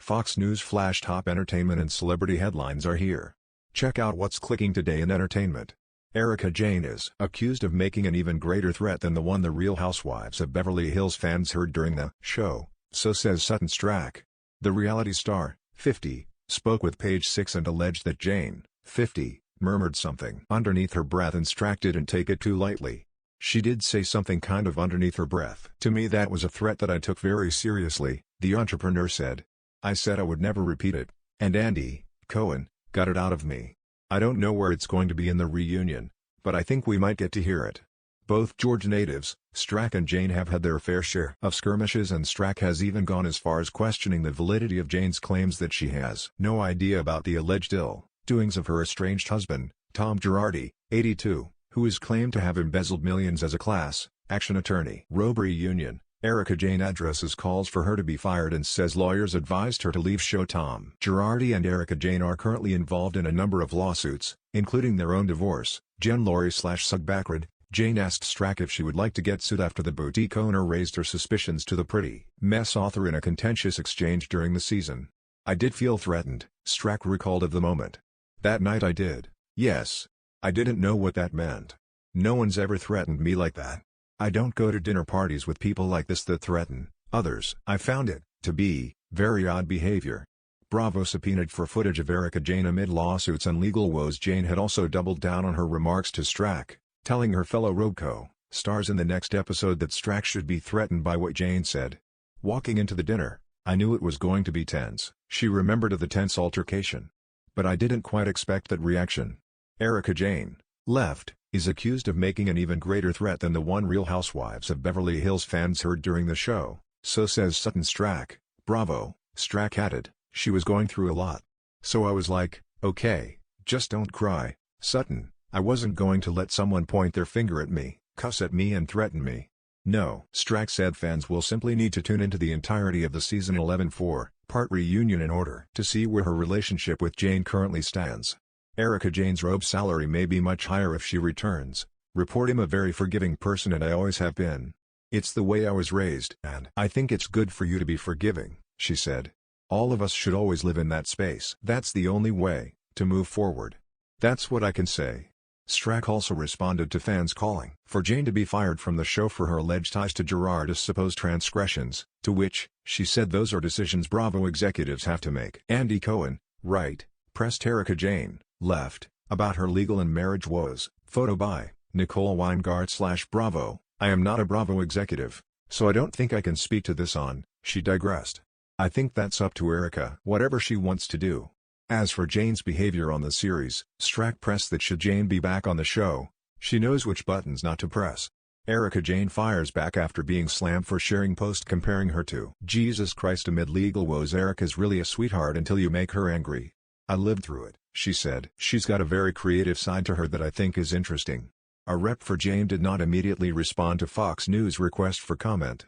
Fox News Flash top entertainment and celebrity headlines are here. Check out what's clicking today in entertainment. Erika Jayne is accused of making an even greater threat than the one the Real Housewives of Beverly Hills fans heard during the show, so says Sutton Stracke. The reality star, 50, spoke with Page Six and alleged that Jayne, 50, murmured something underneath her breath and Stracke didn't take it too lightly. "She did say something kind of underneath her breath. To me that was a threat that I took very seriously," the entrepreneur said. "I said I would never repeat it, and Andy Cohen got it out of me. I don't know where it's going to be in the reunion, but I think we might get to hear it." Both Georgia natives, Stracke and Jayne, have had their fair share of skirmishes, and Stracke has even gone as far as questioning the validity of Jayne's claims that she has no idea about the alleged ill-doings of her estranged husband, Tom Girardi, 82, who is claimed to have embezzled millions as a class action attorney. RHOBH reunion. Erika Jayne addresses calls for her to be fired and says lawyers advised her to leave show. Tom Girardi and Erika Jayne are currently involved in a number of lawsuits, including their own divorce. Jen Lori/Sug Backward. Jayne asked Stracke if she would like to get sued after the boutique owner raised her suspicions to the Pretty Mess author in a contentious exchange during the season. "I did feel threatened," Stracke recalled of the moment. "That night I did, yes. I didn't know what that meant. No one's ever threatened me like that. I don't go to dinner parties with people like this that threaten others." I found it to be very odd behavior. Bravo subpoenaed for footage of Erika Jayne amid lawsuits and legal woes. Jayne had also doubled down on her remarks to Stracke, telling her fellow RHOBH stars in the next episode that Stracke should be threatened by what Jayne said. "Walking into the dinner, I knew it was going to be tense." She remembered of the tense altercation. "But I didn't quite expect that reaction." Erika Jayne, left, is accused of making an even greater threat than the one Real Housewives of Beverly Hills fans heard during the show, so says Sutton Stracke. Bravo, Stracke added, "She was going through a lot. So I was like, okay, just don't cry, Sutton. I wasn't going to let someone point their finger at me, cuss at me and threaten me. No." Stracke said fans will simply need to tune into the entirety of the season 11 4-part reunion in order to see where her relationship with Jayne currently stands. Erika Jayne's RHOBH salary may be much higher if she returns. Report, "I'm a very forgiving person and I always have been. It's the way I was raised and I think it's good for you to be forgiving," she said. "All of us should always live in that space. That's the only way to move forward. That's what I can say." Stracke also responded to fans calling for Jayne to be fired from the show for her alleged ties to Girardi's supposed transgressions, to which she said those are decisions Bravo executives have to make. Andy Cohen, right, pressed Erika Jayne, left, about her legal and marriage woes. Photo by Nicole Weingart/Bravo. "I am not a Bravo executive, so I don't think I can speak to this on," she digressed. "I think that's up to Erika, whatever she wants to do." As for Jayne's behavior on the series, Stracke pressed that should Jayne be back on the show, she knows which buttons not to press. Erika Jayne fires back after being slammed for sharing post comparing her to Jesus Christ amid legal woes. "Erika's really a sweetheart until you make her angry. I lived through it," she said. "She's got a very creative side to her that I think is interesting." A rep for Jayne did not immediately respond to Fox News' request for comment.